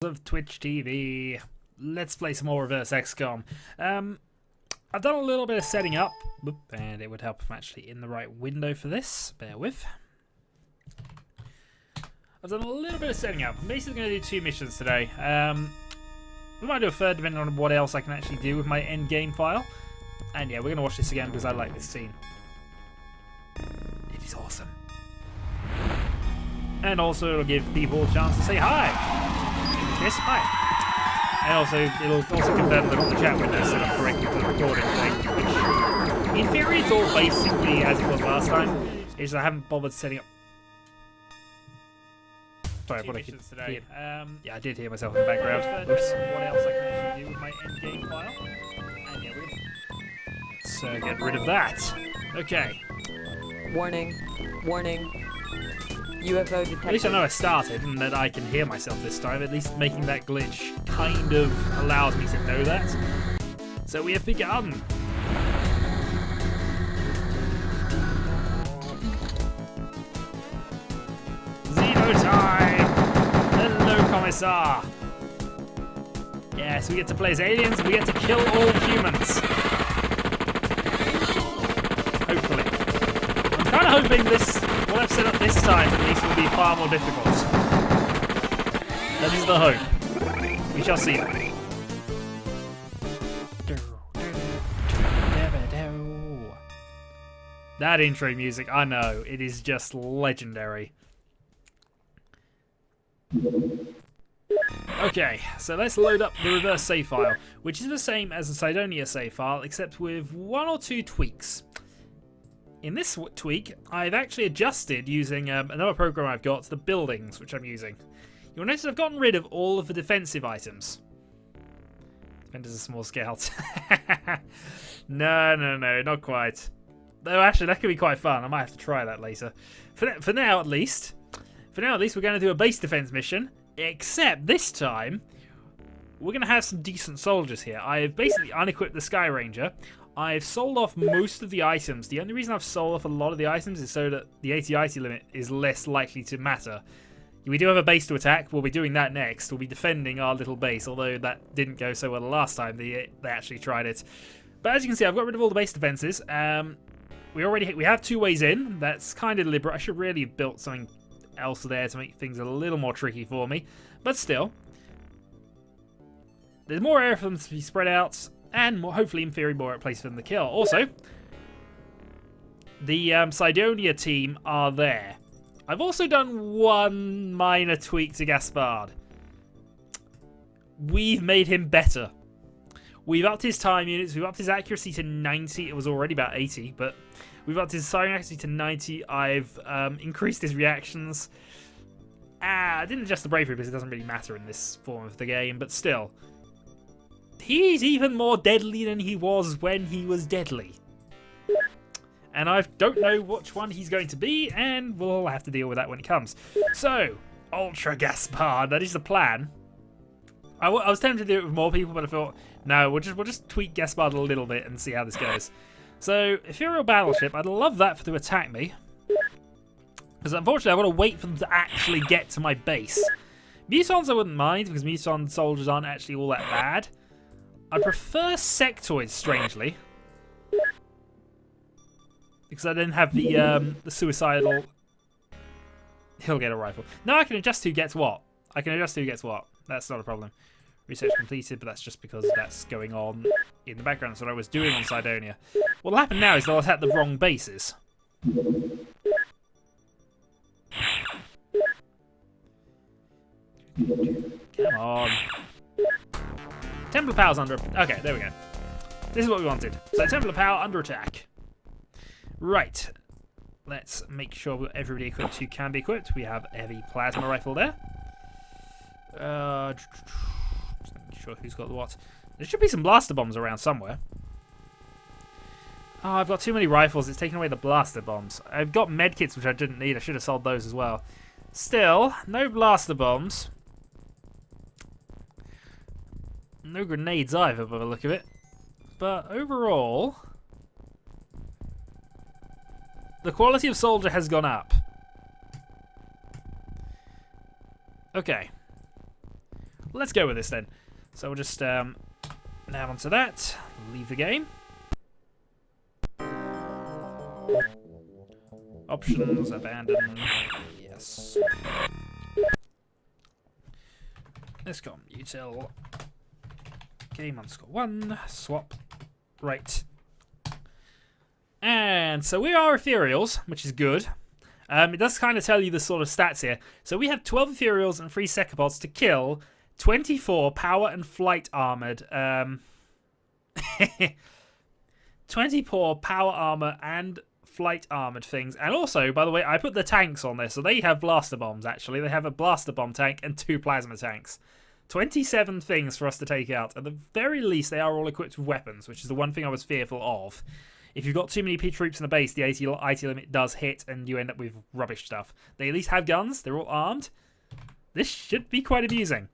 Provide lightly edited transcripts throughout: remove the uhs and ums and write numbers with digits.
of Twitch TV. Let's play some more Reverse XCOM. I've done a little bit of setting up, and it would help if I'm actually in the right window for this. Bear with. I've done a little bit of setting up. I'm basically going to do 2 missions today. We might do a third depending on what else I can actually do with my end game file. And yeah, we're going to watch this again because I like this scene. It is awesome. And also it'll give people a chance to say hi. Yes, hi. And also it'll also confirm that all the chat windows set up correctly for the recording thing, which in theory it's all basically as it was last time. It's just I haven't bothered setting up. Sorry, what I could today. Yeah, I did hear myself in the background. Oops. What else I can actually do with my end game file? And yeah, let's get rid of that. Okay. Warning. Warning. UFO detected. At least I know I started and that I can hear myself this time. At least making that glitch kind of allows me to know that. So we have begun. Zeno time! Hello, Commissar! Yes, we get to play as aliens and we get to kill all humans. Hopefully. I'm kind of hoping what I've set up this time at least will be far more difficult. That is the hope. We shall see. That intro music, I know, it is just legendary. Okay, so let's load up the reverse save file, which is the same as the Cydonia save file, except with 1 or 2 tweaks. In this tweak, I've actually adjusted using another program I've got, the buildings, which I'm using. You'll notice I've gotten rid of all of the defensive items. Defenders a small scout. No, not quite. Though actually, that could be quite fun. I might have to try that later. For now, at least, we're going to do a base defense mission. Except this time, we're going to have some decent soldiers here. I've basically unequipped the Sky Ranger. I've sold off most of the items. The only reason I've sold off a lot of the items is so that the AT-IT limit is less likely to matter. We do have a base to attack. We'll be doing that next. We'll be defending our little base, although that didn't go so well the last time they actually tried it. But as you can see, I've got rid of all the base defenses. We have 2 ways in. That's kind of deliberate. I should really have built something else there to make things a little more tricky for me. But still, there's more area for them to be spread out. And hopefully, in theory, more at place for them to kill. Also, the Cydonia team are there. I've also done 1 minor tweak to Gaspard. We've made him better. We've upped his time units. We've upped his accuracy to 90. It was already about 80, but we've upped his siren accuracy to 90. I've increased his reactions. I didn't adjust the bravery because it doesn't really matter in this form of the game, but still. He's even more deadly than he was when he was deadly. And I don't know which one he's going to be, and we'll have to deal with that when it comes. So, Ultra Gaspard, that is the plan. I was tempted to do it with more people, but I thought, no, we'll just tweak Gaspard a little bit and see how this goes. So, Ethereal Battleship, I'd love that to attack me. Because unfortunately, I've got to wait for them to actually get to my base. Mutons I wouldn't mind, because Muton soldiers aren't actually all that bad. I prefer sectoids, strangely, because I didn't have the suicidal. He'll get a rifle. No, I can adjust who gets what. That's not a problem. Research completed, but that's just because that's going on in the background. That's what I was doing on Cydonia. What'll happen now is they'll attack the wrong bases. Come on. Templar Power's under... Okay, there we go. This is what we wanted. So Templar Power under attack. Right. Let's make sure everybody equipped who can be equipped. We have a heavy plasma rifle there. Just making sure who's got what. There should be some blaster bombs around somewhere. Oh, I've got too many rifles. It's taken away the blaster bombs. I've got medkits, which I didn't need. I should have sold those as well. Still, no blaster bombs. No grenades either, by the look of it. But overall, the quality of soldier has gone up. let's go with this then. So we'll just nav onto that. Leave the game. Options, abandon. Yes. Xcomutils. Game_1. Swap. Right. And so we are ethereals, which is good. It does kind of tell you the sort of stats here. So we have 12 ethereals and 3 Xcomutils to kill 24 power and flight armored. 24 power armor and flight armored things. And also, by the way, I put the tanks on there. So they have blaster bombs, actually. They have a blaster bomb tank and 2 plasma tanks. 27 things for us to take out. At the very least, they are all equipped with weapons, which is the one thing I was fearful of. If you've got too many troops in the base, the IT limit does hit and you end up with rubbish stuff. They at least have guns. They're all armed. This should be quite amusing.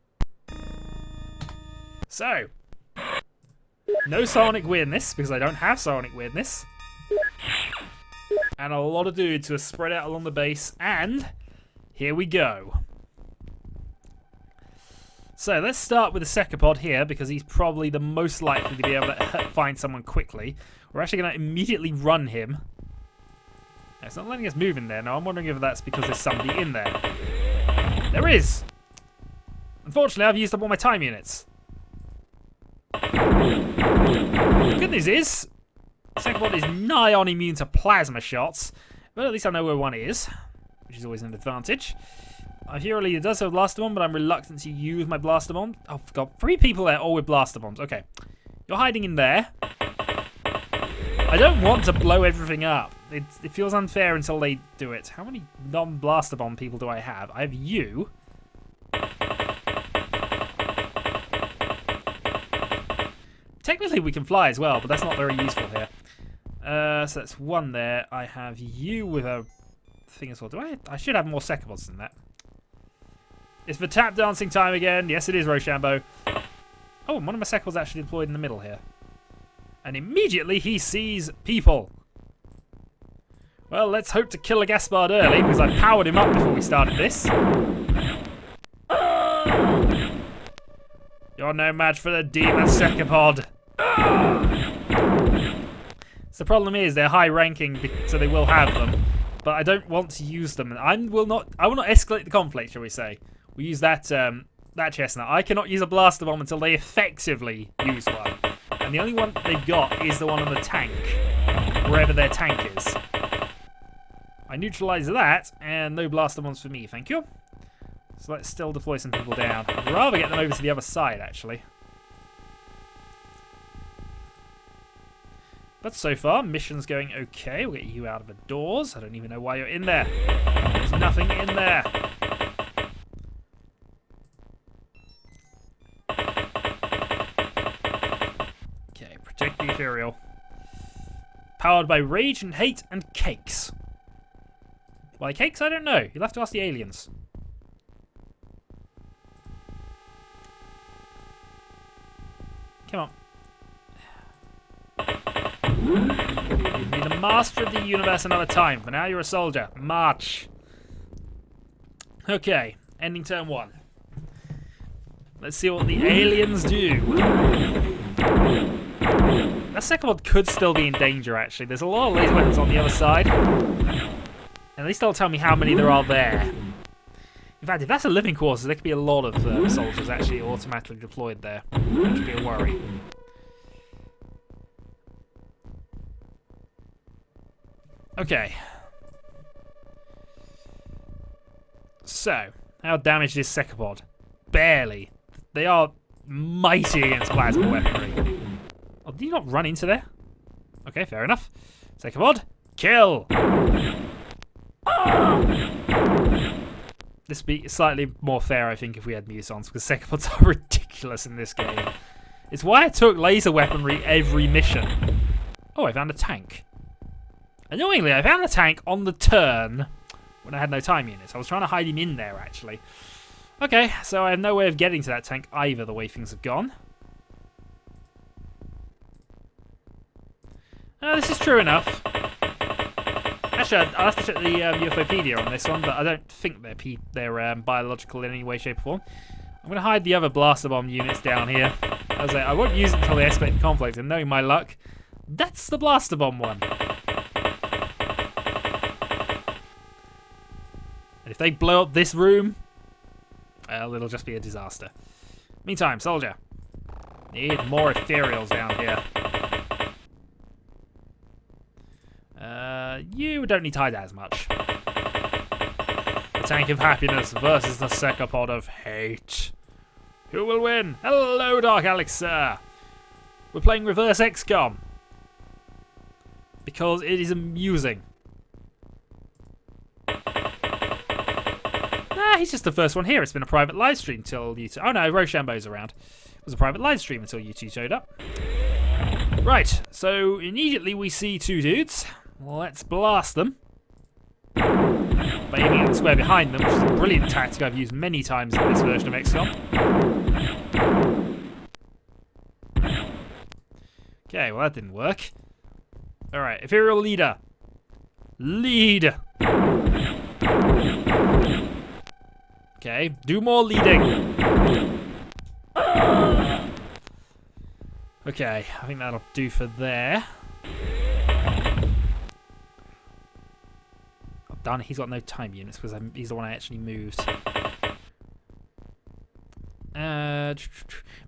So, no psionic weirdness, because I don't have psionic weirdness. And a lot of dudes who are spread out along the base. And here we go. So let's start with the Xcopod here, because he's probably the most likely to be able to find someone quickly. We're actually going to immediately run him. It's not letting us move in there. Now I'm wondering if that's because there's somebody in there. There is! Unfortunately, I've used up all my time units. The good news is, Xcomutils is nigh on immune to plasma shots, but at least I know where one is, which is always an advantage. I hear a leader does have a blaster bomb, but I'm reluctant to use my blaster bomb. Oh, I've got 3 people there, all with blaster bombs. Okay, you're hiding in there. I don't want to blow everything up. It feels unfair until they do it. How many non-blaster bomb people do I have? I have you. Technically, we can fly as well, but that's not very useful here. So that's 1 there. I have you with a thing as well. I should have more Xcomutils than that. It's for tap dancing time again. Yes, it is, Rochambeau. Oh, and one of my Xcomutils actually deployed in the middle here. And immediately he sees people. Well, let's hope to kill a Gaspard early, because I powered him up before we started this. You're no match for the demon Xcopod. So the problem is they're high ranking, so they will have them. But I don't want to use them. I will not escalate the conflict, shall we say. We use that chestnut. I cannot use a blaster bomb until they effectively use one. And the only one they've got is the one on the tank, wherever their tank is. I neutralise that, and no blaster bombs for me, thank you. So let's still deploy some people down. I'd rather get them over to the other side, actually. But so far, mission's going okay. We'll get you out of the doors. I don't even know why you're in there. There's nothing in there. Okay, protect the ethereal. Powered by rage and hate and cakes. Why cakes? I don't know. You'll have to ask the aliens. Come on. You've been the master of the universe another time. For now, you're a soldier. March. Okay, ending turn 1. Let's see what the aliens do. That Xcomutils could still be in danger, actually. There's a lot of laser weapons on the other side. At least they'll tell me how many there are there. In fact, if that's a living quarters, there could be a lot of soldiers actually automatically deployed there. Which would be a worry. Okay. So, how damaged is Xcopod? Barely. They are mighty against plasma weaponry. Oh, did you not run into there? Okay, fair enough. Xcopod, kill! This would be slightly more fair, I think, if we had Musons, because Xcopods are ridiculous in this game. It's why I took laser weaponry every mission. Oh, I found a tank. Annoyingly, I found a tank on the turn when I had no time units. I was trying to hide him in there, actually. Okay, so I have no way of getting to that tank either, the way things have gone. This is true enough. Actually, I'll have to check the UFOpedia on this one, but I don't think they're biological in any way, shape, or form. I'm going to hide the other blaster bomb units down here. I won't use it until they escalate the conflict, and knowing my luck, that's the blaster bomb one. And if they blow up this room, well, it'll just be a disaster. Meantime, soldier. Need more ethereals down here. You don't need to hide as much. The tank of happiness versus the secopod of hate. Who will win? Hello, Dark Alex, sir. We're playing reverse Xcom. Because it is amusing. He's just the first one here. It's been a private live stream till you two... Oh no, Rochambeau's around. It was a private live stream until you two showed up. Right, so immediately we see two dudes. Let's blast them. By aiming at the square behind them, which is a brilliant tactic I've used many times in this version of XCOM. Okay, well that didn't work. Alright, Ethereal Leader. Lead! Okay, do more leading. Okay, I think that'll do for there. Oh, darn it, he's got no time units because he's the one I actually moved.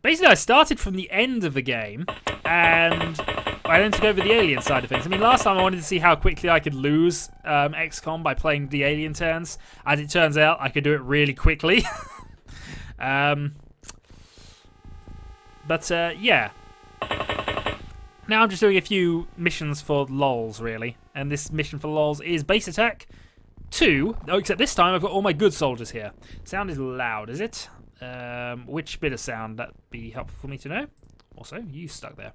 Basically, I started from the end of the game, and I then took over the alien side of things. I mean, last time I wanted to see how quickly I could lose XCOM by playing the alien turns. As it turns out, I could do it really quickly. Yeah. Now I'm just doing a few missions for lols, really. And this mission for lols is Base Attack 2. Oh, except this time I've got all my good soldiers here. Sound is loud, is it? Which bit of sound? That'd be helpful for me to know. Also, you stuck there.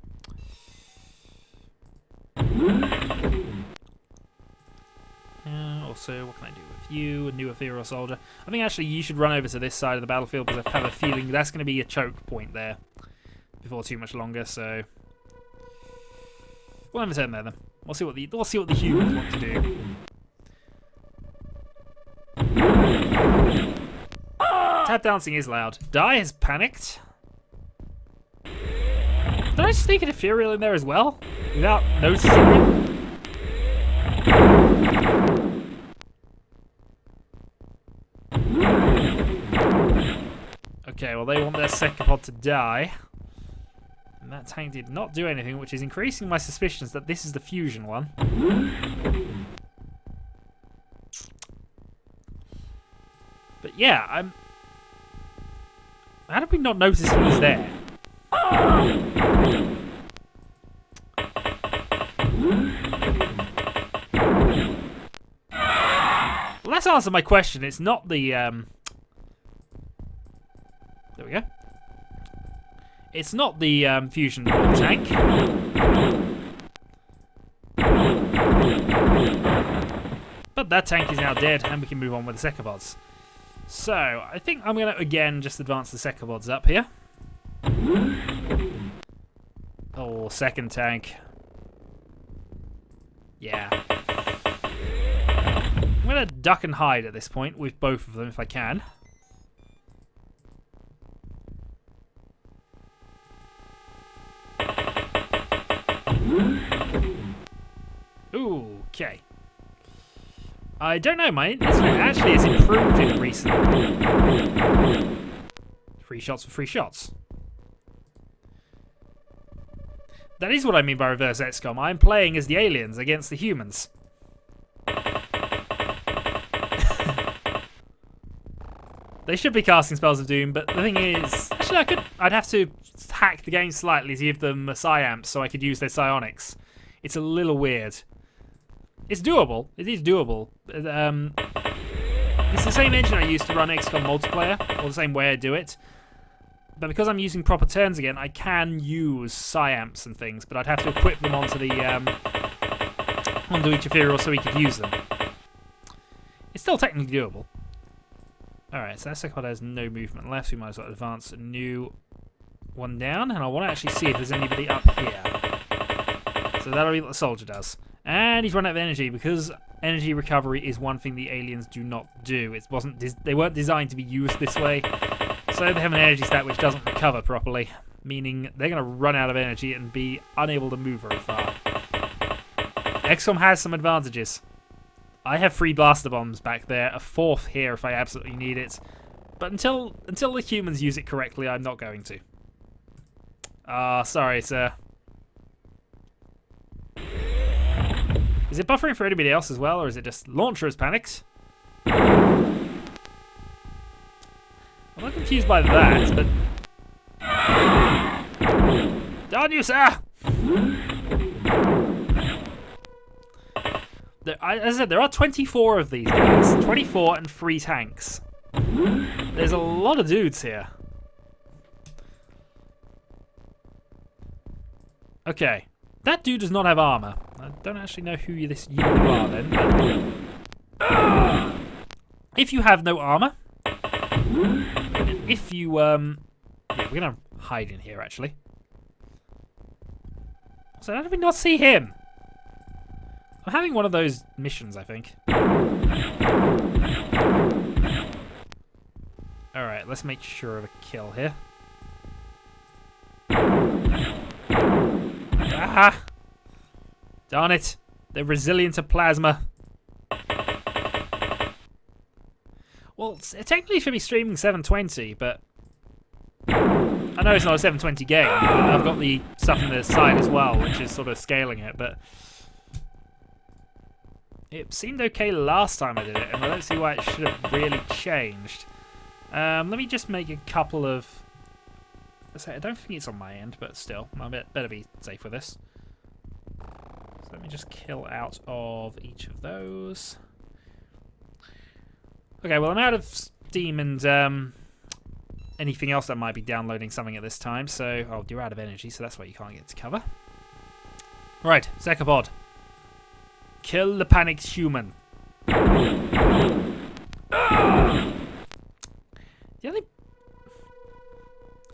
Also, what can I do with you? A new ethereal soldier. I think actually you should run over to this side of the battlefield because I have a feeling that's going to be a choke point there before too much longer. So we'll have a turn there then. We'll see what the humans want to do. Tap dancing is loud. Die has panicked. Did I sneak an ethereal in there as well without noticing him? Okay, well they want their secopod to die. And that tank did not do anything, which is increasing my suspicions that this is the fusion one. But yeah, how did we not notice he was there? Well, let's answer my question. It's not the... There we go. It's not the fusion tank. But that tank is now dead, and we can move on with the secopods. So, I think I'm going to, again, just advance the secopods up here. Oh, second tank. Yeah. I'm going to duck and hide at this point with both of them if I can. Ooh, okay. I don't know, my internet actually has improved in recently. Free shots for free shots. That is what I mean by reverse XCOM. I'm playing as the aliens against the humans. They should be casting spells of doom, but the thing is... Actually, I'd have to hack the game slightly to give them psi-amps so I could use their psionics. It's a little weird. It's doable. It is doable. It's the same engine I used to run XCOM multiplayer, or the same way I do it. But because I'm using proper turns again, I can use psi-amps and things, but I'd have to equip them onto the onto each ethereal so we could use them. It's still technically doable. Alright, so that second has no movement left. We might as well advance a new one down, and I want to actually see if there's anybody up here. So that'll be what the soldier does. And he's run out of energy, because energy recovery is one thing the aliens do not do. They weren't designed to be used this way, so Also, they have an energy stat which doesn't recover properly, meaning they're going to run out of energy and be unable to move very far. Xcom has some advantages. I have 3 blaster bombs back there, a 4th here if I absolutely need it. But until the humans use it correctly, I'm not going to. Sorry, sir. Is it buffering for anybody else as well, or is it just Launcher has panicked? I'm not confused by that, but... Darn you, sir! As I said, there are 24 of these guys. 24 and 3 tanks. There's a lot of dudes here. Okay. That dude does not have armor. I don't actually know who you are then. But if you have no armor, if you yeah, we're gonna hide in here actually. So how did we not see him? I'm having one of those missions, I think. Alright, let's make sure of a kill here. Ah! Darn it! They're resilient to plasma. Well, it technically should be streaming 720, but... I know it's not a 720 game, but I've got the stuff on the side as well, which is sort of scaling it, but... It seemed okay last time I did it, and I don't see why it should have really changed. Let me just make a couple of... I don't think it's on my end, but still, I better be safe with this. So let me just kill out of each of those. Okay, well I'm out of Steam and anything else that might be downloading something at this time, so... Oh, you're out of energy, so that's why you can't get to cover. Right, Xcomutils. Kill the panicked human. The only...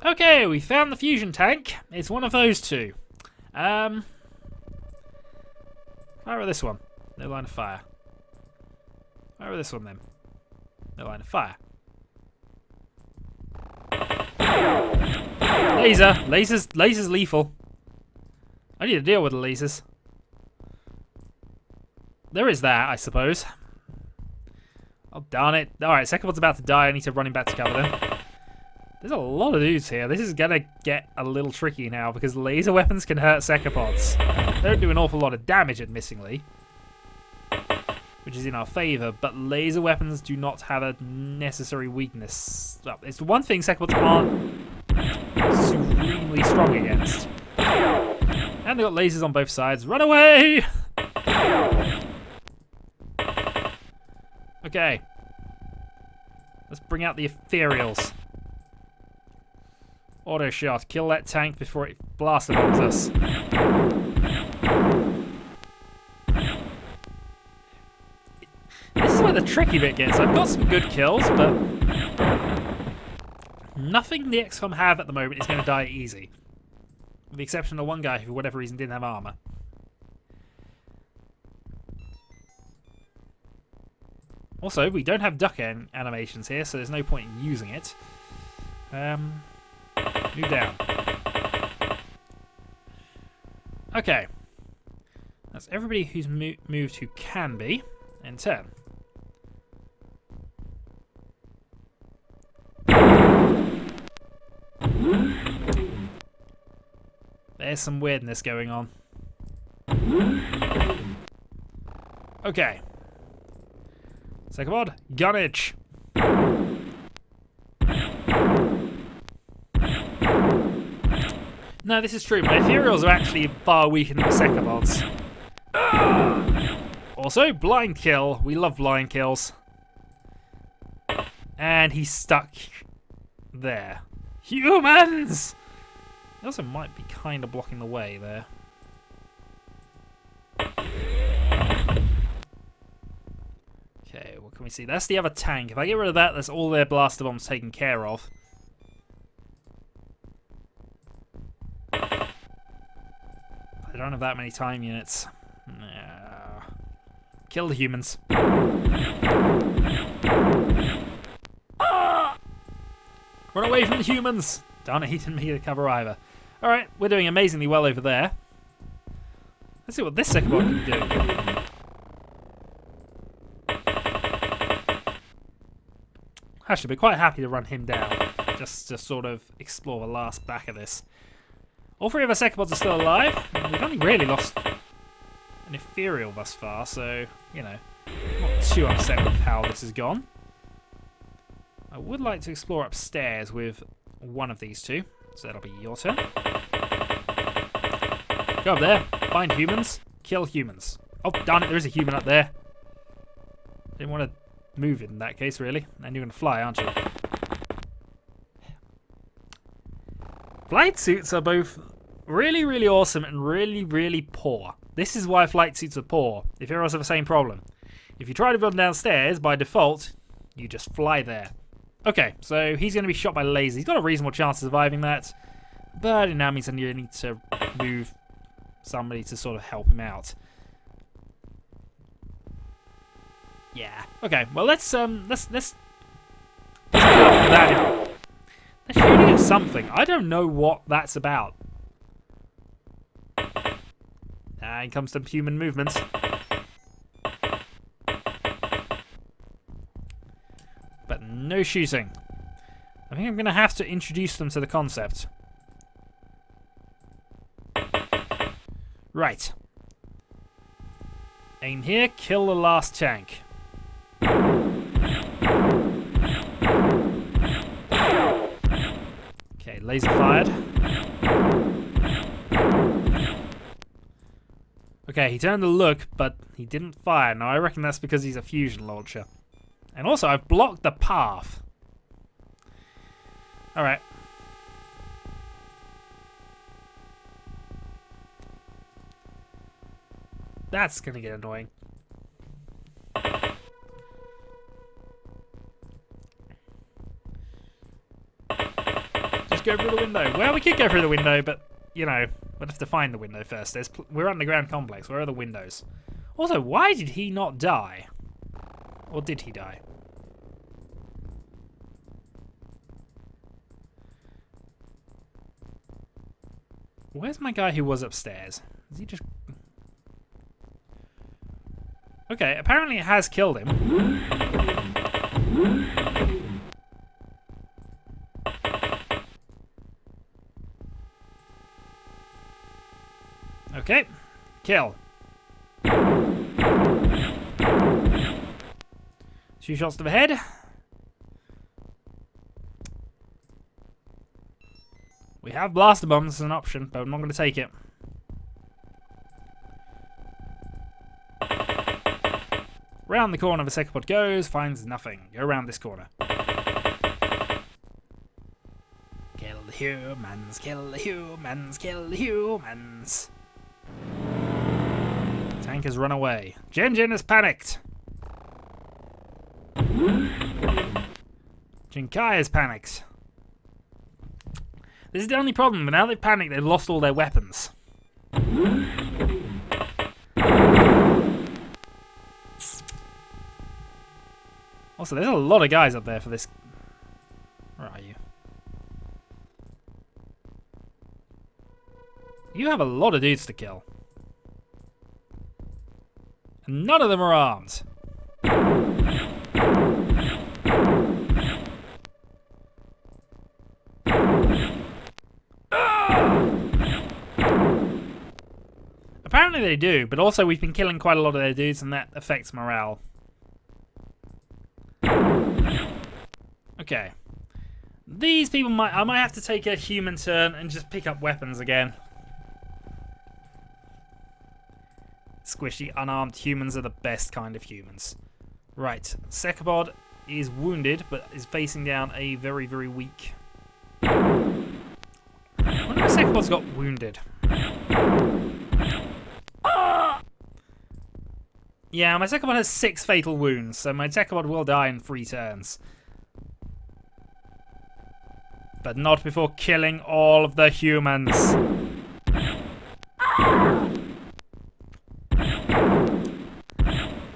Okay, we found the fusion tank. It's one of those two. Fire with this one. No line of fire. Fire with this one then. No line of fire. Laser. Lasers lethal. I need to deal with the lasers. There is that, I suppose. Oh, darn it. Alright, second one's about to die. I need to run him back to cover them. There's a lot of dudes here. This is going to get a little tricky now because laser weapons can hurt Xcomutils. They don't do an awful lot of damage, admittingly, which is in our favour, but laser weapons do not have a necessary weakness. Well, it's the one thing Xcomutils aren't supremely strong against. And they've got lasers on both sides. Run away! Okay. Let's bring out the ethereals. Auto shot. Kill that tank before it blaster bombs us. This is where the tricky bit gets. I've got some good kills, but nothing the XCOM have at the moment is going to die easy. With the exception of one guy who, for whatever reason, didn't have armor. Also, we don't have duck animations here, so there's no point in using it. Move down. Okay. That's everybody who's moved who can be, and turn. There's some weirdness going on. Okay. Xcomutils, gunnage. No, this is true. My ethereals are actually far weaker than the Xcomutils. Also, blind kill. We love blind kills. And he's stuck there. Humans! He also might be kind of blocking the way there. Okay, what can we see? That's the other tank. If I get rid of that, that's all their blaster bombs taken care of. I don't have that many time units. Kill the humans. Run away from the humans! Darn it, he didn't make the cover either. Alright, we're doing amazingly well over there. Let's see what this second one can do. I should be quite happy to run him down. Just to sort of explore the last back of this. All three of our Xcomuts are still alive. We've only really lost an ethereal thus far, so, you know, not too upset with how this has gone. I would like to explore upstairs with one of these two, so that'll be your turn. Go up there, find humans, kill humans. Oh, darn it, there is a human up there. Didn't want to move in that case, really. And you're going to fly, aren't you? Flight suits are both really, really awesome and really, really poor. This is why flight suits are poor, if heroes have the same problem. If you try to build them downstairs, by default, you just fly there. Okay, so he's going to be shot by laser. He's got a reasonable chance of surviving that, but it now means I need to move somebody to sort of help him out. Yeah. Okay. Well, let's Let's they're shooting at something. I don't know what that's about. And comes some human movements. But no shooting. I think I'm going to have to introduce them to the concept. Right. Aim here, kill the last tank. Okay, laser fired. Okay, he turned to look, but he didn't fire. Now, I reckon that's because he's a fusion launcher. And also, I've blocked the path. Alright. That's gonna get annoying. Just go through the window. Well, we could go through the window, but, you know, we'd have to find the window first. We're underground complex. Where are the windows? Also, why did he not die? Or did he die? Where's my guy who was upstairs? Is he just... Okay, apparently it has killed him. Okay, kill. 2 shots to the head. We have blaster bombs as an option, but I'm not going to take it. Round the corner the Xcomut goes, finds nothing. Go around this corner. Kill the humans, kill the humans, kill the humans. Tank has run away. Jin has panicked. Jinkai has panicked. This is the only problem, but now they've panicked, they've lost all their weapons. Also, there's a lot of guys up there for this. Where are you? You have a lot of dudes to kill. And none of them are armed. Apparently they do, but also we've been killing quite a lot of their dudes and that affects morale. Okay. These people I might have to take a human turn and just pick up weapons again. Squishy, unarmed humans are the best kind of humans. Right, Xcomut is wounded, but is facing down a very, very weak... I wonder if Xcomut's got wounded. Yeah, my Xcomut has 6 fatal wounds, so my Xcomut will die in 3 turns. But not before killing all of the humans.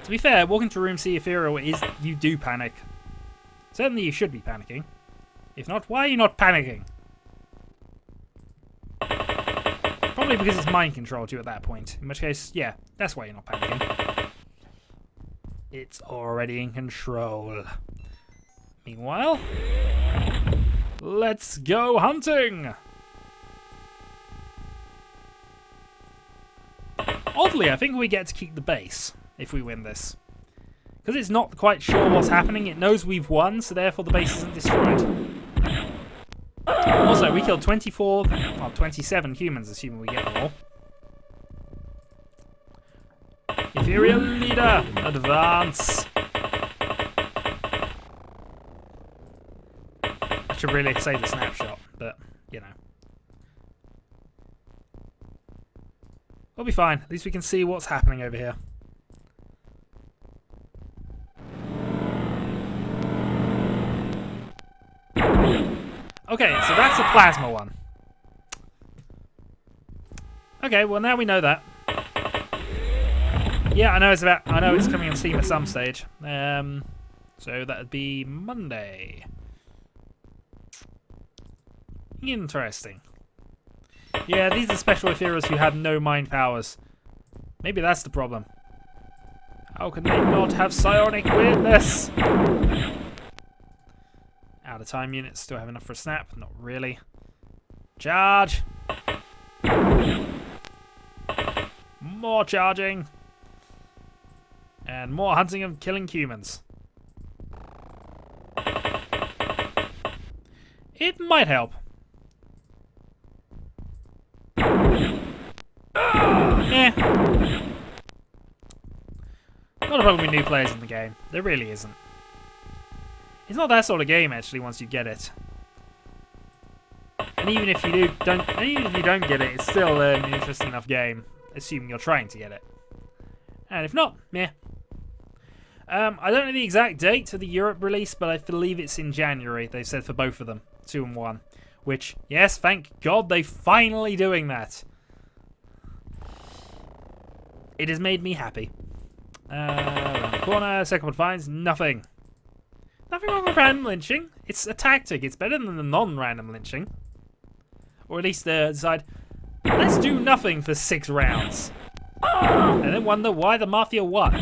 To be fair, walking to room C ethereal is you do panic. Certainly you should be panicking. If not, why are you not panicking? Probably because it's mind controlled you at that point. In which case, yeah, that's why you're not panicking. It's already in control. Meanwhile, let's go hunting! Oddly, I think we get to keep the base if we win this. Because it's not quite sure what's happening, it knows we've won, so therefore the base isn't destroyed. Also, we killed 27 humans, assuming we get them all. Ethereal leader, advance! I should really save the snapshot, but, you know. We'll be fine. At least we can see what's happening over here. Okay, so that's a plasma one. Okay, well now we know that. Yeah, I know it's coming on Steam at some stage. So that'd be Monday. Interesting. Yeah, these are special ethereals who have no mind powers. Maybe that's the problem. How can they not have psionic weirdness? Out of time units still have enough for a snap? Not really. Charge! More charging! And more hunting of killing humans. It might help. Eh. Not a problem with new players in the game. There really isn't. It's not that sort of game actually once you get it. And even if you don't get it, it's still an interesting enough game, assuming you're trying to get it. And if not, meh. I don't know the exact date of the Europe release, but I believe it's in January. They said for both of them, 2 and 1. Which, yes, thank God they're finally doing that. It has made me happy. Around the corner, Xcom finds nothing. Nothing wrong with random lynching. It's a tactic. It's better than the non-random lynching. Or at least decide, let's do nothing for 6 rounds. And then wonder why the Mafia won.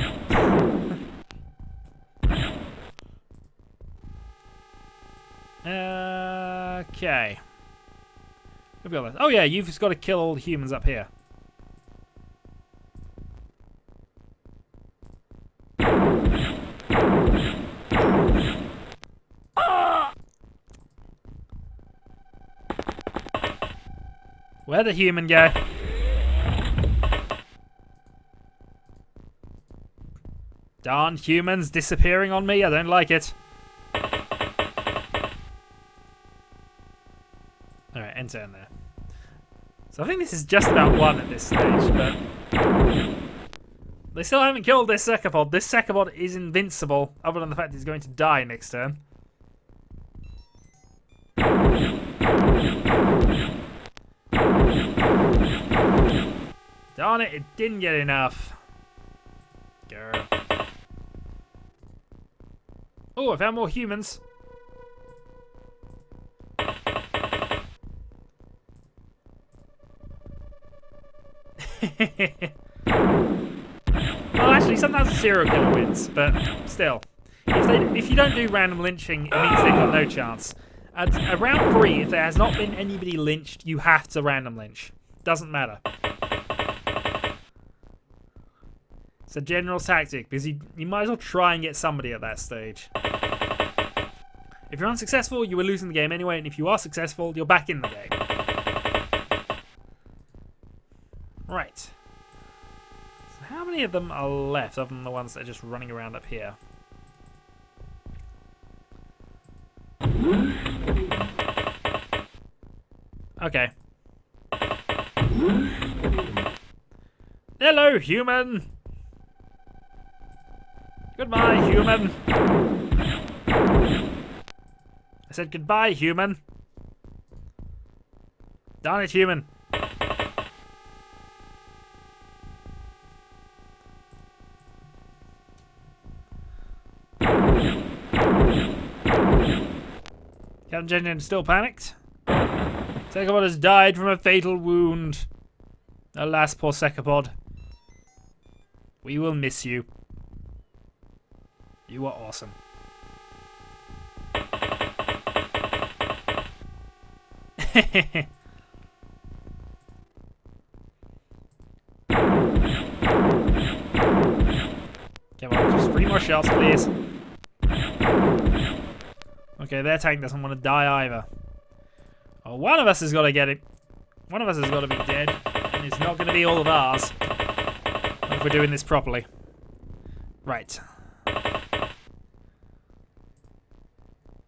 Okay. Oh yeah, you've just got to kill all the humans up here. Where'd the human go? Darn humans disappearing on me. I don't like it. Alright, enter in there. So I think this is just about 1 at this stage, but they still haven't killed this Xcomutils. This Xcomutils is invincible, other than the fact he's going to die next turn. Darn it, it didn't get enough. Grr. Oh, I found more humans. Well, actually, sometimes a serial killer wins, but still. If you don't do random lynching, it means they've got no chance. At round 3, if there has not been anybody lynched, you have to random lynch. Doesn't matter. It's a general tactic, because you might as well try and get somebody at that stage. If you're unsuccessful, you are losing the game anyway, and if you are successful, you're back in the game. Right. So how many of them are left, other than the ones that are just running around up here? Okay. Hello, human! Goodbye, human! I said goodbye, human! Darn it, human! Captain Jenin still panicked. Secapod has died from a fatal wound. Alas, poor Secapod. We will miss you. You are awesome. Come on, just 3 more shots, please. Okay, their tank doesn't want to die either. Oh, one of us has got to get it. One of us has got to be dead. And it's not going to be all of ours. Not if we're doing this properly. Right.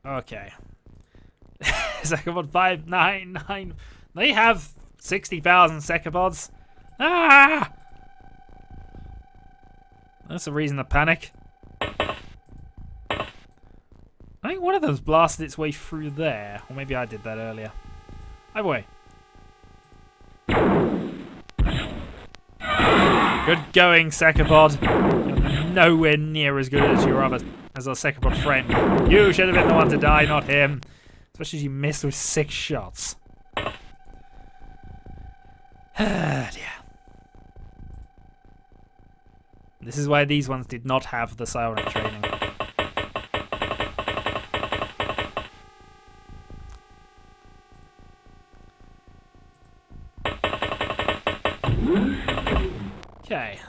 Okay. Secapod 599. They have 60,000 Secapods. Ah! That's a reason to panic. I think one of them's blasted its way through there. Or maybe I did that earlier. Either way. Good going, Secapod. You're nowhere near as good as your other, as our Secapod friend. You should have been the one to die, not him. Especially as you missed with 6 shots. Dear. This is why these ones did not have the psionic training. Okay.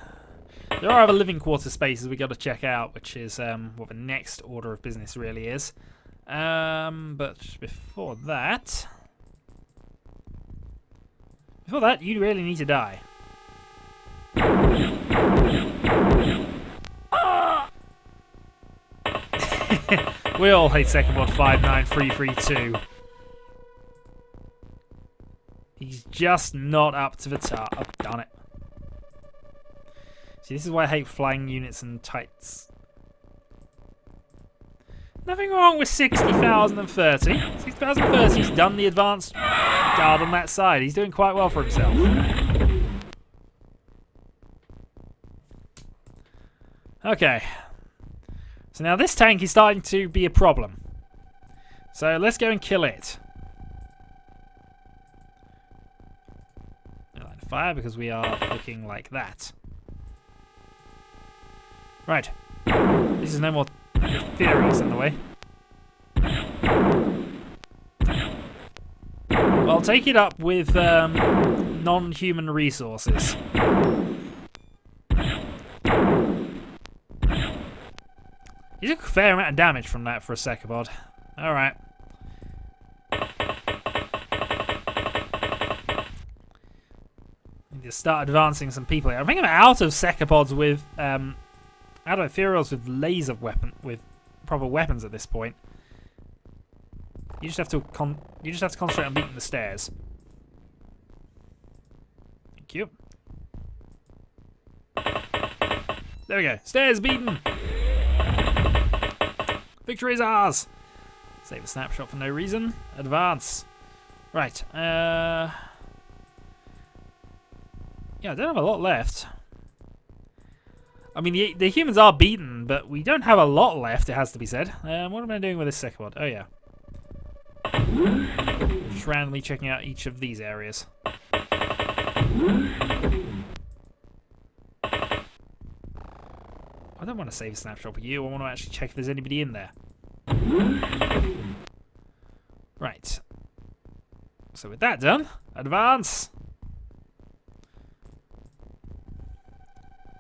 There are other living quarter spaces we got to check out, which is what the next order of business really is. But before that, you really need to die. We all hate Secapod 59332. He's just not up to the task. Oh, darn it. See, this is why I hate flying units and tights. Nothing wrong with 60,030. 60,030's done the advanced guard on that side. He's doing quite well for himself. Okay. So now this tank is starting to be a problem. So let's go and kill it. Line of fire because we are looking like that. Right. This is no more ethereals in the way. I'll take it up with non-human resources. You took a fair amount of damage from that for a Secapod. Alright. Need to start advancing some people here. I think I'm out of Secapods with out of ethereals with laser weapon with proper weapons at this point. You just have to concentrate on beating the stairs. Thank you. There we go. Stairs beaten. Victory is ours. Save a snapshot for no reason. Advance. Right. Yeah, I don't have a lot left. I mean, the humans are beaten, but we don't have a lot left, it has to be said. What am I doing with this Secapod? Oh, yeah. Just randomly checking out each of these areas. I don't want to save a snapshot with you. I want to actually check if there's anybody in there. Right. So with that done, advance.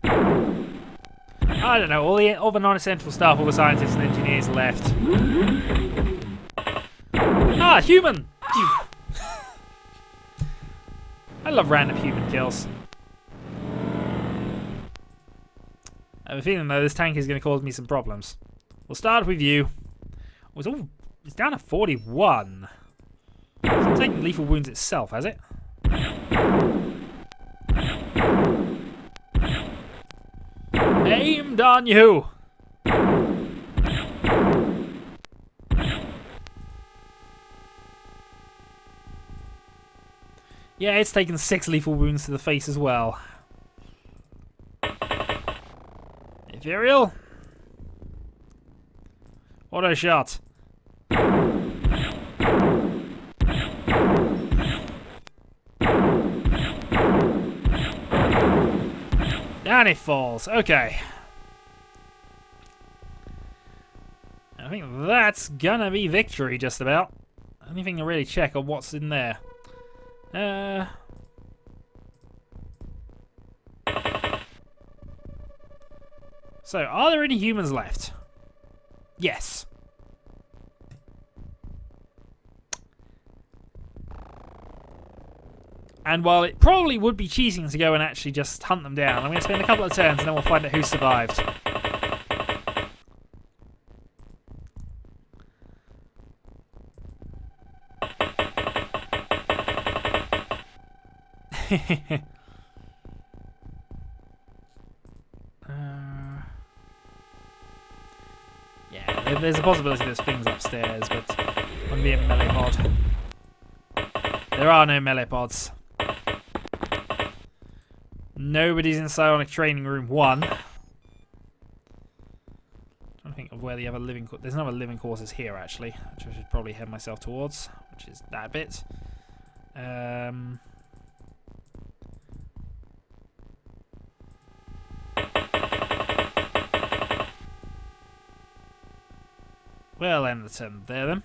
I don't know, all the non-essential staff, all the scientists and engineers left. Ah, human! I love random human kills. I have a feeling though this tank is going to cause me some problems. We'll start with you. Oh, it's down to 41. It's not taking lethal wounds itself, has it? Aimed on you! Yeah, it's taken 6 lethal wounds to the face as well. Ethereal. Auto shot. And it falls. Okay. I think that's gonna be victory, just about. Anything to really check on what's in there? So, are there any humans left? Yes. And while it probably would be cheating to go and actually just hunt them down, I'm going to spend a couple of turns and then we'll find out who survived. Yeah, there's a possibility there's things upstairs, but wouldn't be a melee pod. There are no melee pods. Nobody's in Psionic Training Room 1. I'm trying to think of where the other living... There's another living quarters here, actually, which I should probably head myself towards, which is that bit. Well, end the turn there, then.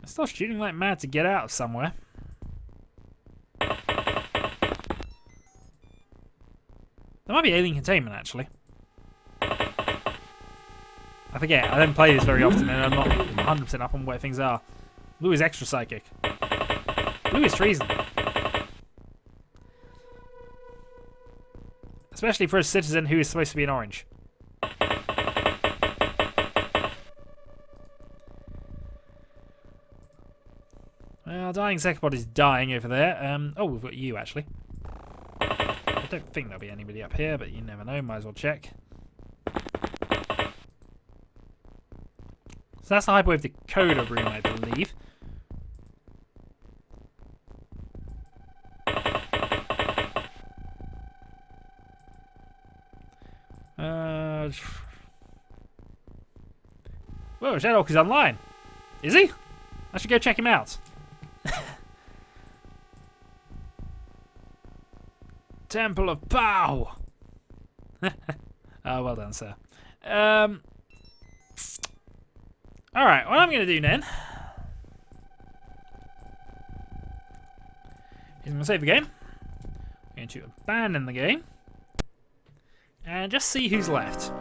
I'm still shooting like mad to get out of somewhere. There might be alien containment, actually. I forget. I don't play this very often, and I'm not 100% up on where things are. Blue is extra psychic. Blue is treason. Especially for a citizen who is supposed to be an orange. Well, dying Xcomutils is dying over there. Oh, we've got you, actually. I don't think there'll be anybody up here, but you never know. Might as well check. So that's the hyperwave decoder room, I believe. Whoa, Shadowhawk is online. Is he? I should go check him out. Temple of Pow! Oh, well done, sir. Alright, what I'm going to do then is I'm going to save the game. I'm going to abandon the game. And just see who's left.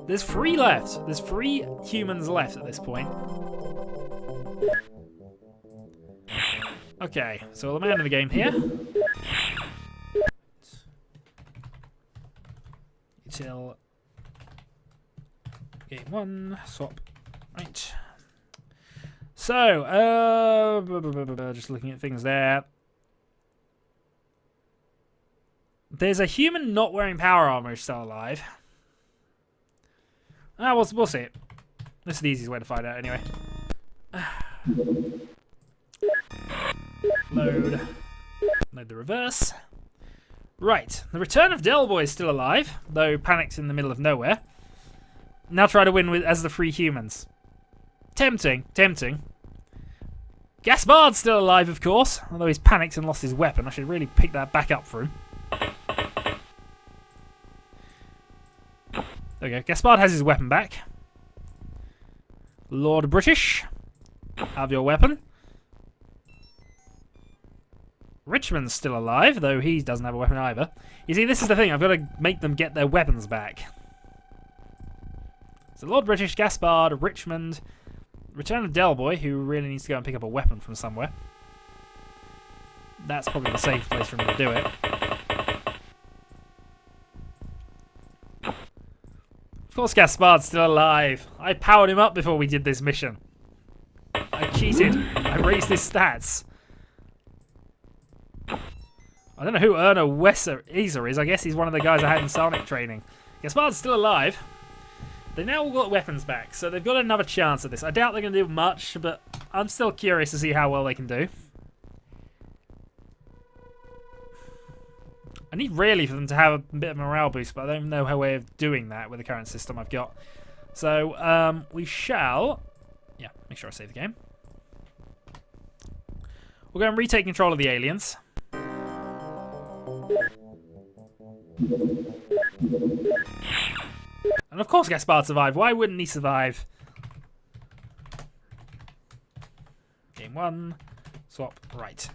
There's 3 left. There's 3 humans left at this point. Okay, so we'll abandon the game here. Until game 1, swap. Right. So, just looking at things there. There's a human not wearing power armor who's still alive. We'll see it. This is the easiest way to find out anyway. Load the reverse. Right, the return of Delboy is still alive, though panicked in the middle of nowhere. Now try to win as the 3 humans. Tempting, tempting. Gaspard's still alive, of course, although he's panicked and lost his weapon. I should really pick that back up for him. There we go. Gaspard has his weapon back. Lord British, have your weapon. Richmond's still alive, though he doesn't have a weapon either. You see, this is the thing. I've got to make them get their weapons back. So Lord British, Gaspard, Richmond, return of Delboy, who really needs to go and pick up a weapon from somewhere. That's probably the safe place for him to do it. Of course Gaspard's still alive. I powered him up before we did this mission. I cheated. I raised his stats. I don't know who Erna Wesser is. I guess he's one of the guys I had in Psionic training. Gaspard's still alive. They now all got weapons back, so they've got another chance at this. I doubt they're going to do much, but I'm still curious to see how well they can do. I need really for them to have a bit of morale boost, but I don't know a way of doing that with the current system I've got. So, we shall... Yeah, make sure I save the game. We'll go and retake control of the aliens. And of course Gaspard survived. Why wouldn't he survive? Game 1. Swap right.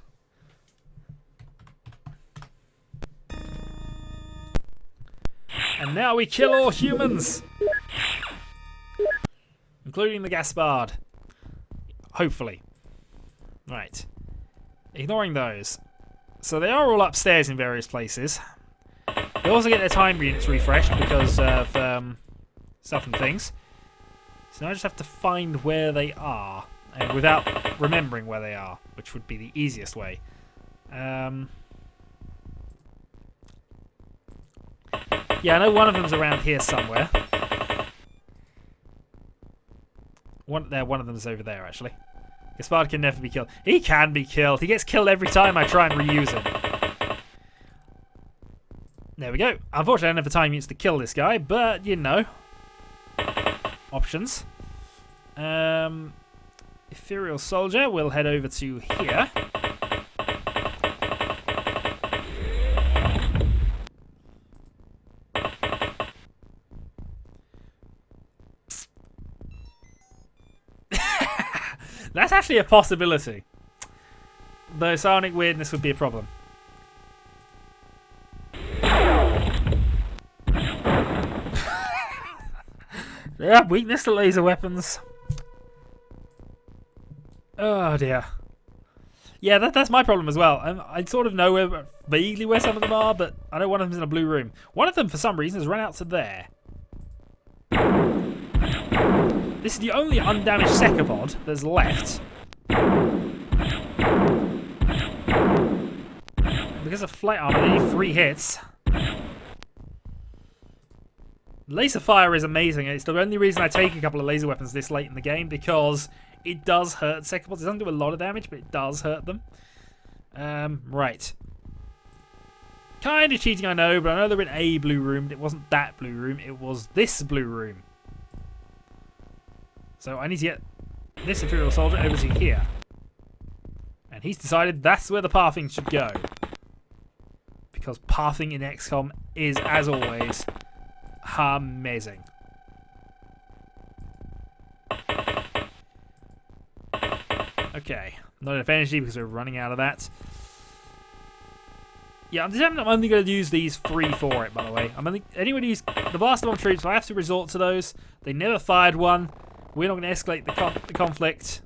And now we kill all humans! Including the Gaspard. Hopefully. Right. Ignoring those. So they are all upstairs in various places. They also get their time units refreshed because of stuff and things. So now I just have to find where they are. And without remembering where they are, which would be the easiest way. Yeah, I know one of them's around here somewhere. One of them's over there, actually. Gaspard can never be killed. He can be killed. He gets killed every time I try and reuse him. There we go. Unfortunately, I don't have the time units to kill this guy, but, you know. Options. Ethereal Soldier, we'll head over to here. That's actually a possibility. Though psionic weirdness would be a problem. They have weakness to laser weapons. Oh dear. Yeah, that's my problem as well. I sort of know vaguely where some of them are, but I know one of them's in a blue room. One of them, for some reason, has run out to there. This is the only undamaged Xcomutils that's left. Because of flight armor, they need 3 hits. Laser fire is amazing. It's the only reason I take a couple of laser weapons this late in the game, because it does hurt Xcomutils. It doesn't do a lot of damage, but it does hurt them. Right. Kind of cheating, I know, but I know they're in a blue room. It wasn't that blue room. It was this blue room. So I need to get this Imperial Soldier over to here. And he's decided that's where the pathing should go. Because pathing in XCOM is, as always, amazing. Okay. Not enough energy because we're running out of that. Yeah, I'm determined I'm only going to use these 3 for it, by the way. Anyone who's the Blaster Bomb troops, I have to resort to those. They never fired one. We're not going to escalate the conflict.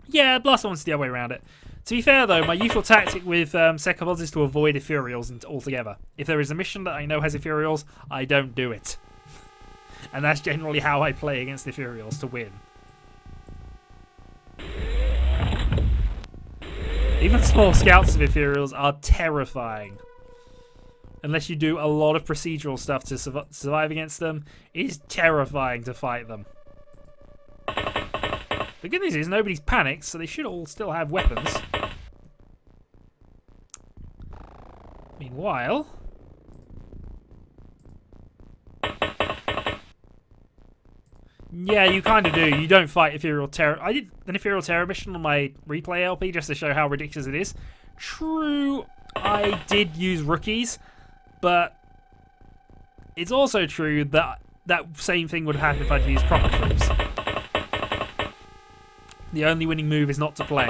Yeah, Blaster Bomb's the other way around it. To be fair, though, my usual tactic with Xcomutils is to avoid Ethereals altogether. If there is a mission that I know has Ethereals, I don't do it. And that's generally how I play against Ethereals to win. Even small scouts of Ethereals are terrifying. Unless you do a lot of procedural stuff to survive against them, it is terrifying to fight them. The good news is nobody's panicked, so they should all still have weapons. Meanwhile... yeah, you kind of do. You don't fight Ethereal Terror. I did an Ethereal Terror mission on my replay LP just to show how ridiculous it is. True, I did use rookies, but it's also true that that same thing would happen if I'd used proper troops. The only winning move is not to play.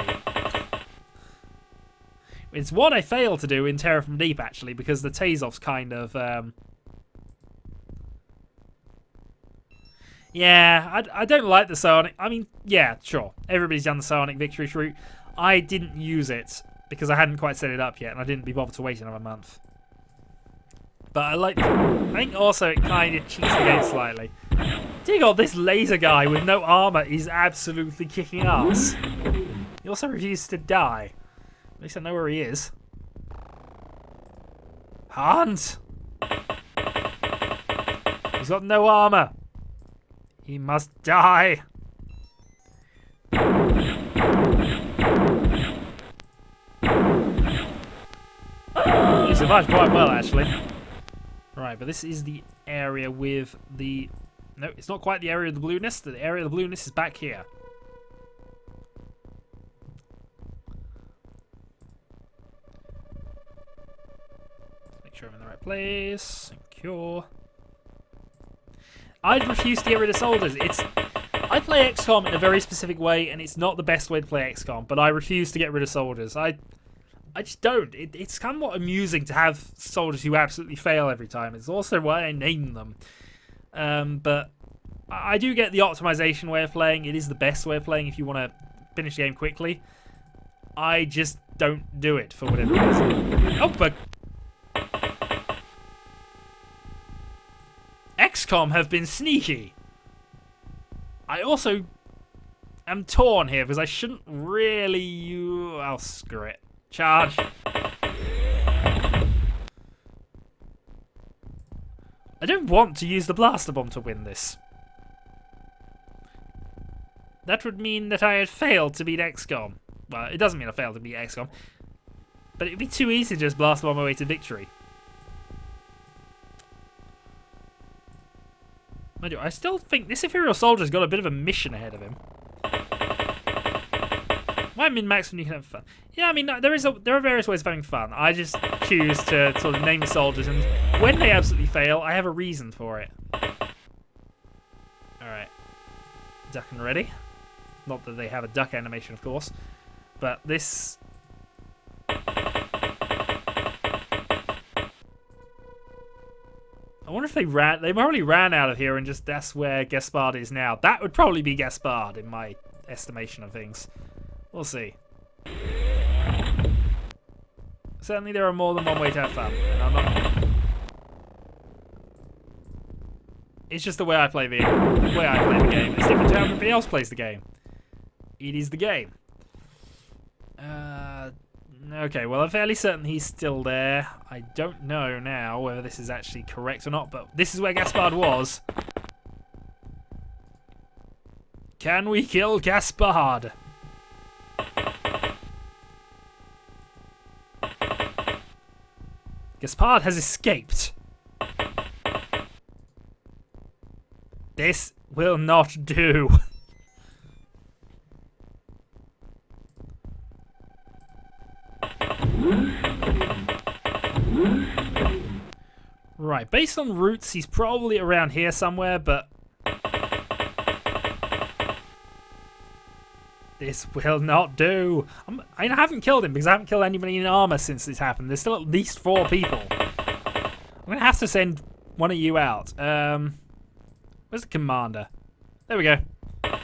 It's what I failed to do in Terror from Deep, actually, because the Tazov's kind of... yeah, I don't like the psionic. I mean, yeah, sure. Everybody's done the psionic victory route. I didn't use it because I hadn't quite set it up yet, and I didn't be bothered to wait another month. But I think also it kind of cheats the game slightly. Dear God, this laser guy with no armor is absolutely kicking ass. He also refuses to die. At least I know where he is. Hunt! He's got no armor. He must die. He survived quite well, actually. Right, but this is the area with the... no, it's not quite the area of the blueness. The area of the blueness is back here. sure I'm in the right place. Secure. I'd refuse to get rid of soldiers. I play XCOM in a very specific way, and it's not the best way to play XCOM, but I refuse to get rid of soldiers. I just don't. It's somewhat amusing to have soldiers who absolutely fail every time. It's also why I name them. But I do get the optimization way of playing. It is the best way of playing if you want to finish the game quickly. I just don't do it for whatever reason. Oh, but XCOM have been sneaky. I also am torn here because I shouldn't really... I'll screw it. Charge. I don't want to use the blaster bomb to win this. That would mean that I had failed to beat XCOM. Well, it doesn't mean I failed to beat XCOM. But it'd be too easy to just blast bomb my way to victory. I still think this Imperial Soldier's got a bit of a mission ahead of him. Why min-max when you can have fun? Yeah, I mean, there are various ways of having fun. I just choose to sort of name the soldiers, and when they absolutely fail, I have a reason for it. Alright. Duck and ready. Not that they have a duck animation, of course. But this... I wonder if they probably ran out of here and just that's where Gaspard is now. That would probably be Gaspard in my estimation of things. We'll see. Certainly there are more than one way to have fun. And I'm not... It's just the way I play the game. It's different to how everybody else plays the game. It is the game. Okay, well, I'm fairly certain he's still there. I don't know now whether this is actually correct or not, but this is where Gaspard was. Can we kill Gaspard? Gaspard has escaped. This will not do. Right, based on routes, he's probably around here somewhere, but... This will not do. I haven't killed him because I haven't killed anybody in armor since this happened. There's still at least 4 people. I'm going to have to send one of you out. Where's the commander? There we go.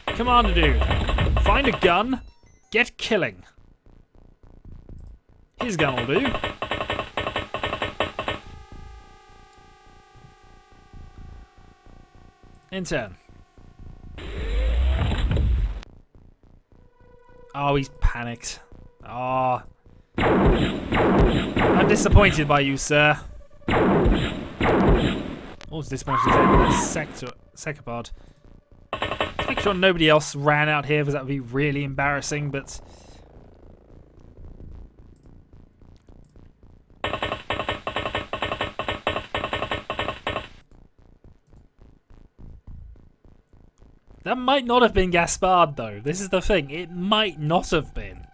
Commander dude. Find a gun. Get killing. His gun will do. In turn. Oh, he's panicked. Oh. I'm disappointed by you, sir. Also disappointed in Secapod. Let's make sure nobody else ran out here because that would be really embarrassing, but... That might not have been Gaspard, though. This is the thing. It might not have been.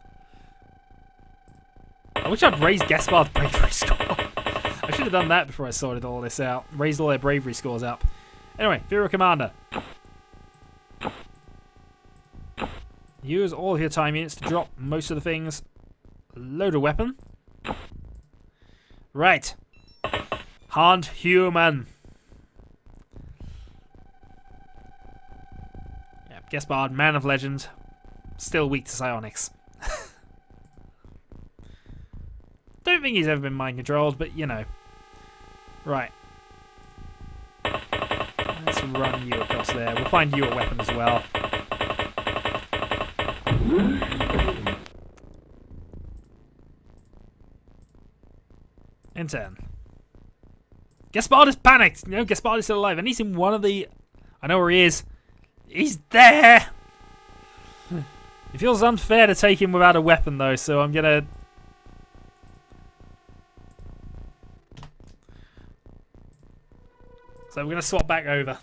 I wish I'd raised Gaspard's bravery score. I should have done that before I sorted all this out. Raised all their bravery scores up. Anyway, Imperial Commander. Use all of your time units to drop most of the things. Load a weapon. Right. Hunt human. Gaspard, man of legend, still weak to psionics. Don't think he's ever been mind controlled, but you know. Right. Let's run you across there. We'll find you a weapon as well. In turn. Gaspard is panicked! No, Gaspard is still alive, and he's in one of the... I know where he is. He's there! It feels unfair to take him without a weapon, though, so I'm gonna... So we're gonna swap back over.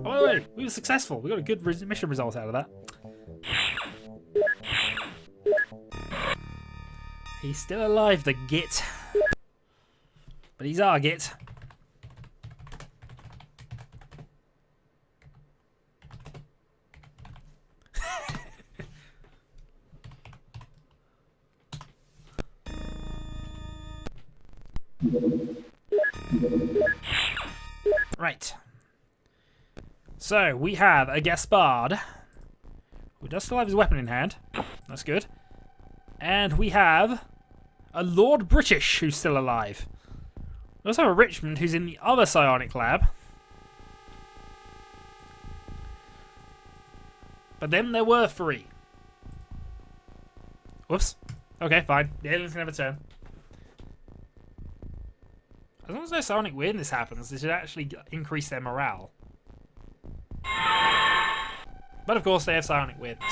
Oh, wait, we were successful. We got a good mission result out of that. He's still alive, the git. But he's our git. Right. So, we have a Gaspard, who does still have his weapon in hand. That's good. And we have a Lord British who's still alive. We also have a Richmond who's in the other psionic lab. But then there were 3. Whoops. Okay, fine. The aliens can have a turn. As long as no psionic weirdness happens, this should actually increase their morale. But of course, they have psionic weirdness.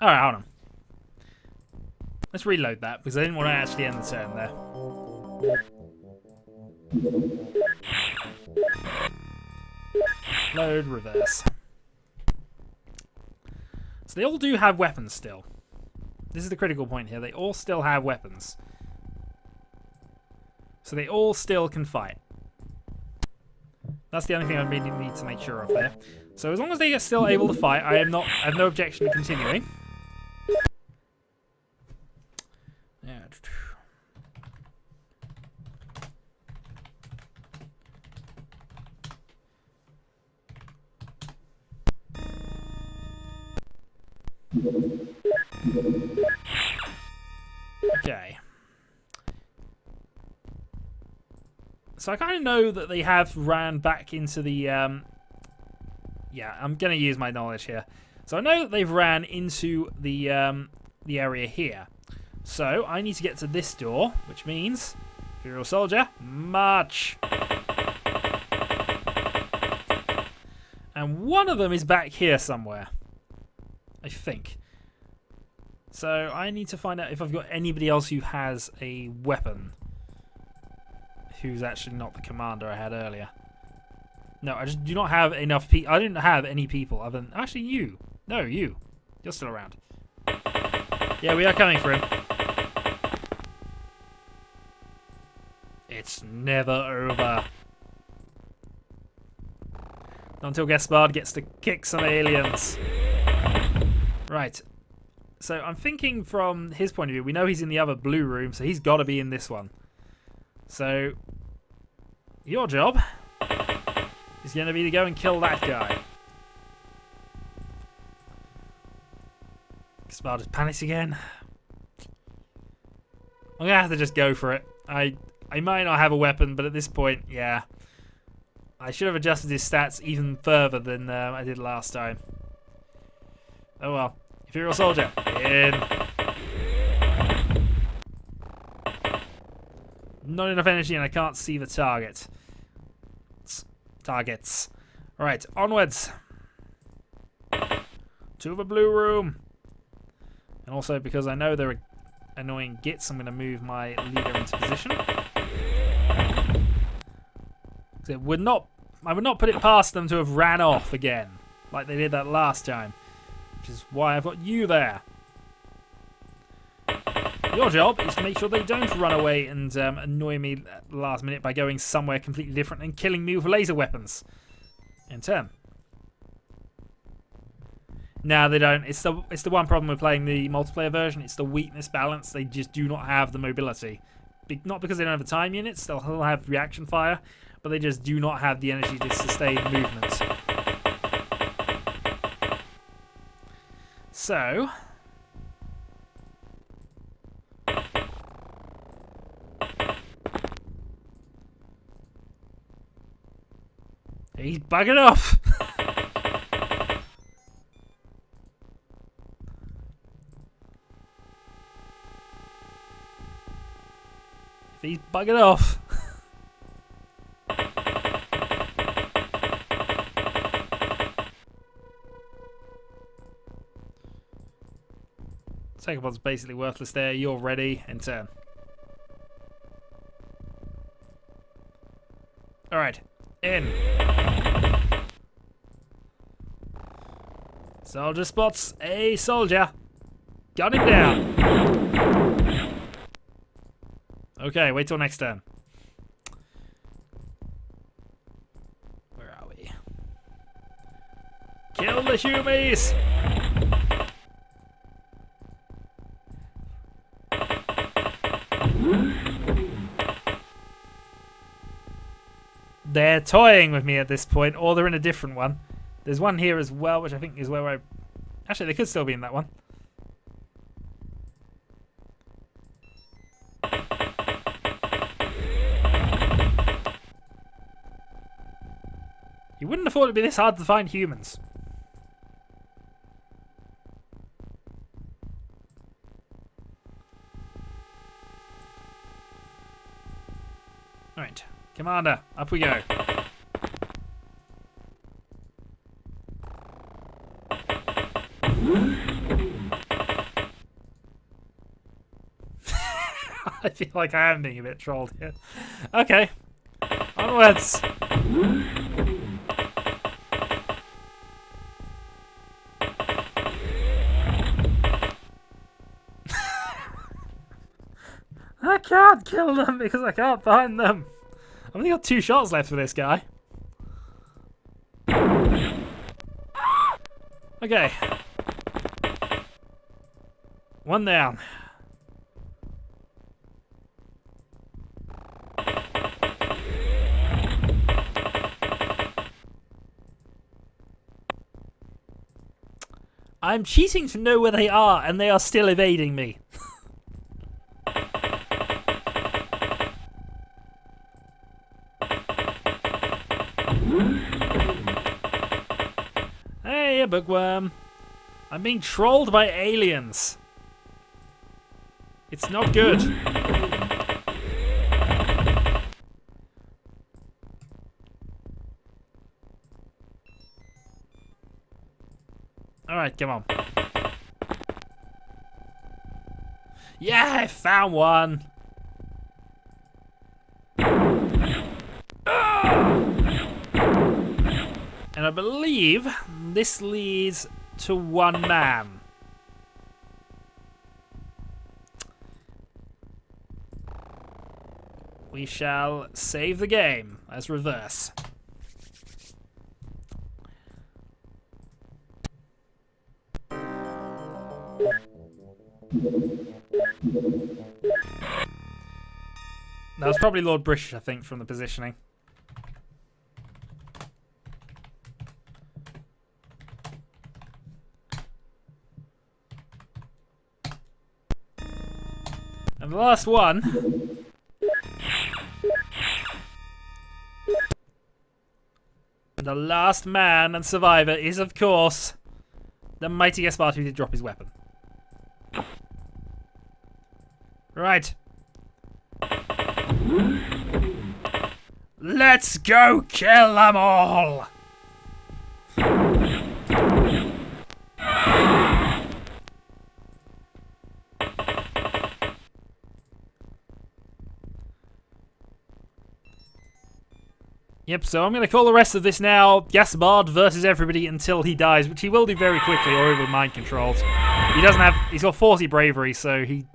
Alright, hold on. Let's reload that, because I didn't want to actually end the turn there. Load, reverse. So they all do have weapons still. This is the critical point here. They all still have weapons. So they all still can fight. That's the only thing I really need to make sure of there. So as long as they are still able to fight, I have no objection to continuing. Yeah. Okay. So I kind of know that they have ran back into the... yeah, I'm going to use my knowledge here. So I know that they've ran into the area here. So I need to get to this door, which means... Imperial Soldier, march! And one of them is back here somewhere. I think. So I need to find out if I've got anybody else who has a weapon. Who's actually not the commander I had earlier. No, I just do not have enough people. I didn't have any people other than... Actually, you. No, you. You're still around. Yeah, we are coming for him. It's never over. Not until Gaspard gets to kick some aliens. Right. So I'm thinking from his point of view, we know he's in the other blue room, so he's got to be in this one. So, your job is going to be to go and kill that guy. Gaspard panics again. I'm going to have to just go for it. I might not have a weapon, but at this point, yeah. I should have adjusted his stats even further than I did last time. Oh well. Imperial Soldier, in. Not enough energy and I can't see the target. Targets. Alright, onwards. To the blue room. And also because I know there are annoying gits, I'm going to move my leader into position. I would not put it past them to have ran off again. Like they did that last time. Which is why I've got you there. Your job is to make sure they don't run away and annoy me at the last minute by going somewhere completely different and killing me with laser weapons. In turn. No, they don't. It's the one problem with playing the multiplayer version. It's the weakness balance. They just do not have the mobility. Not because they don't have the time units. They'll have reaction fire. But they just do not have the energy to sustain movement. So... he's bugging off. If he's bugging off. Xcomutils basically worthless there. You're ready. And turn. Alright. In. Soldier spots a soldier. Got him down. Okay, wait till next turn. Where are we? Kill the humies! They're toying with me at this point, or they're in a different one. There's one here as well, which I think is where I... Actually, they could still be in that one. You wouldn't have thought it'd be this hard to find humans. Alright, Commander, up we go. I feel like I am being a bit trolled here. Okay, onwards. I can't kill them because I can't find them. I've only got 2 shots left for this guy. Okay. 1 down. I'm cheating to know where they are, and they are still evading me. Hey, a bookworm. I'm being trolled by aliens. It's not good. Alright, come on. Yeah, I found one. And I believe this leads to 1 man. We shall save the game as reverse. That was probably Lord British, I think, from the positioning. And the last one. The last man and survivor is, of course, the mighty Gaspard who did drop his weapon. Right. Let's go kill them all! Yep, so I'm going to call the rest of this now Gaspard versus everybody until he dies, which he will do very quickly or he will mind controlled. He doesn't have... He's got 40 bravery, so he...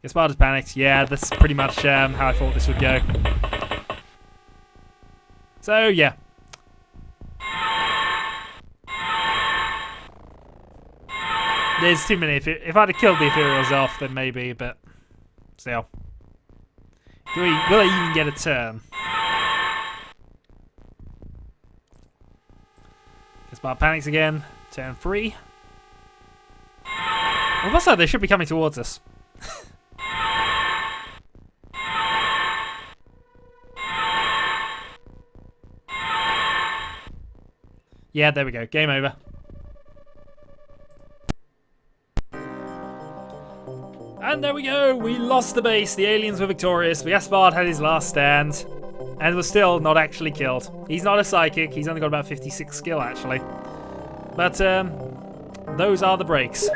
Gaspard has panicked. Yeah, that's pretty much how I thought this would go. So, yeah. There's too many. If I'd have killed the Ethereals off, then maybe, but still. Will I even get a turn? Gaspard panics again. Turn 3. Well, what's that? They should be coming towards us. Yeah, there we go. Game over. And there we go. We lost the base. The aliens were victorious. Gaspard had his last stand and was still not actually killed. He's not a psychic. He's only got about 56 skill, actually. But those are the brakes.